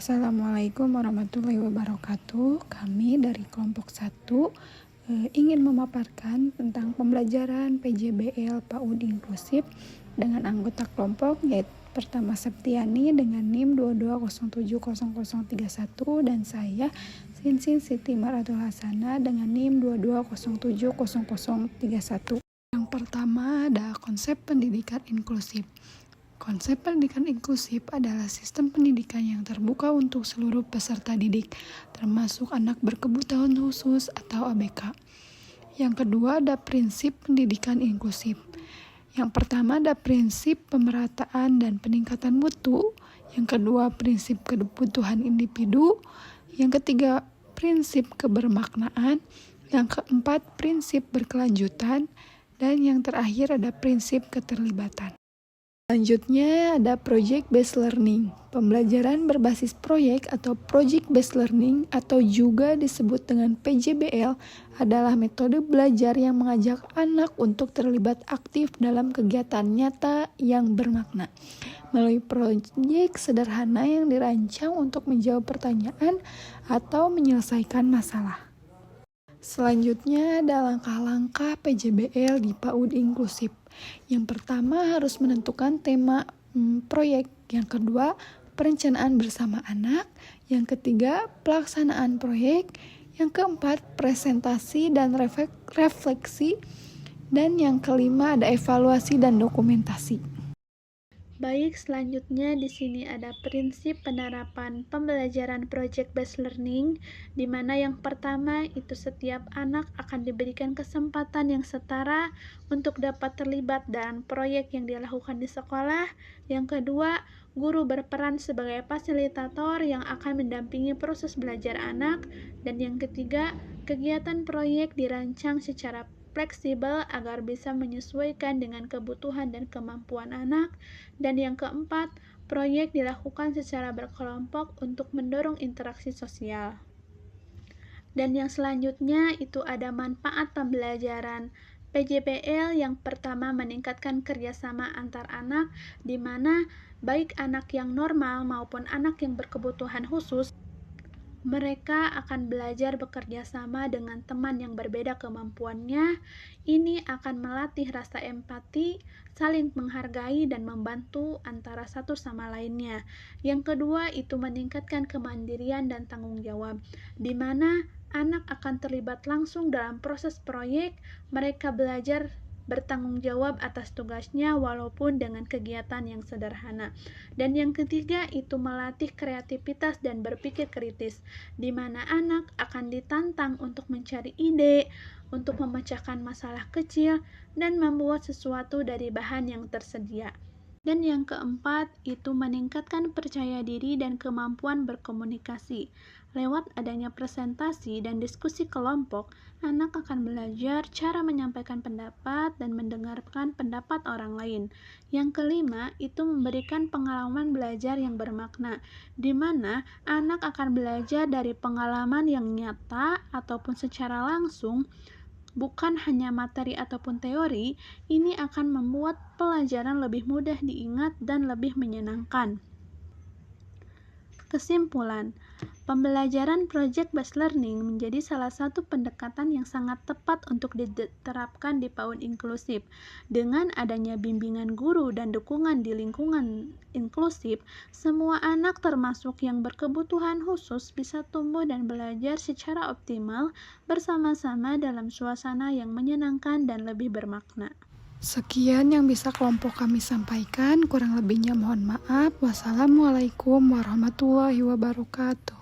Assalamualaikum warahmatullahi wabarakatuh. Kami dari kelompok 1 ingin memaparkan tentang pembelajaran PJBL PAUD inklusif dengan anggota kelompok yaitu pertama Septiani dengan NIM 22070031 dan saya Sinsin Siti Maratul Hasana dengan NIM 22070031. Yang pertama ada konsep pendidikan inklusif. Konsep pendidikan inklusif adalah sistem pendidikan yang terbuka untuk seluruh peserta didik, termasuk anak berkebutuhan khusus atau ABK. Yang kedua ada prinsip pendidikan inklusif. Yang pertama ada prinsip pemerataan dan peningkatan mutu. Yang kedua prinsip kebutuhan individu. Yang ketiga prinsip kebermaknaan. Yang keempat prinsip berkelanjutan. Dan yang terakhir ada prinsip keterlibatan. Selanjutnya ada project based learning. Pembelajaran berbasis proyek atau project based learning atau juga disebut dengan PJBL adalah metode belajar yang mengajak anak untuk terlibat aktif dalam kegiatan nyata yang bermakna. Melalui proyek sederhana yang dirancang untuk menjawab pertanyaan atau menyelesaikan masalah. Selanjutnya ada langkah-langkah PJBL di PAUD inklusif. Yang pertama harus menentukan tema proyek. Yang kedua perencanaan bersama anak. Yang ketiga pelaksanaan proyek. Yang keempat presentasi dan refleksi. Dan yang kelima ada evaluasi dan dokumentasi. Baik, selanjutnya di sini ada prinsip penerapan pembelajaran project based learning, di mana yang pertama itu setiap anak akan diberikan kesempatan yang setara untuk dapat terlibat dalam proyek yang dilakukan di sekolah. Yang kedua, guru berperan sebagai fasilitator yang akan mendampingi proses belajar anak. Dan yang ketiga, kegiatan proyek dirancang secara fleksibel agar bisa menyesuaikan dengan kebutuhan dan kemampuan anak. Dan yang keempat, proyek dilakukan secara berkelompok untuk mendorong interaksi sosial. Dan yang selanjutnya itu ada manfaat pembelajaran PJBL. Yang pertama meningkatkan kerjasama antar anak, di mana baik anak yang normal maupun anak yang berkebutuhan khusus mereka akan belajar bekerja sama dengan teman yang berbeda kemampuannya. Ini akan melatih rasa empati, saling menghargai dan membantu antara satu sama lainnya. Yang kedua itu meningkatkan kemandirian dan tanggung jawab, di mana anak akan terlibat langsung dalam proses proyek. Mereka belajar bertanggung jawab atas tugasnya walaupun dengan kegiatan yang sederhana. Dan yang ketiga itu melatih kreativitas dan berpikir kritis, di mana anak akan ditantang untuk mencari ide, untuk memecahkan masalah kecil, dan membuat sesuatu dari bahan yang tersedia. Dan yang keempat itu meningkatkan percaya diri dan kemampuan berkomunikasi. Lewat adanya presentasi dan diskusi kelompok, anak akan belajar cara menyampaikan pendapat dan mendengarkan pendapat orang lain. Yang kelima itu memberikan pengalaman belajar yang bermakna, di mana anak akan belajar dari pengalaman yang nyata ataupun secara langsung, bukan hanya materi ataupun teori. Ini akan membuat pelajaran lebih mudah diingat dan lebih menyenangkan. Kesimpulan, pembelajaran project based learning menjadi salah satu pendekatan yang sangat tepat untuk diterapkan di PAUD inklusif. Dengan adanya bimbingan guru dan dukungan di lingkungan inklusif, semua anak termasuk yang berkebutuhan khusus bisa tumbuh dan belajar secara optimal bersama-sama dalam suasana yang menyenangkan dan lebih bermakna. Sekian yang bisa kelompok kami sampaikan, kurang lebihnya mohon maaf. Wassalamualaikum warahmatullahi wabarakatuh.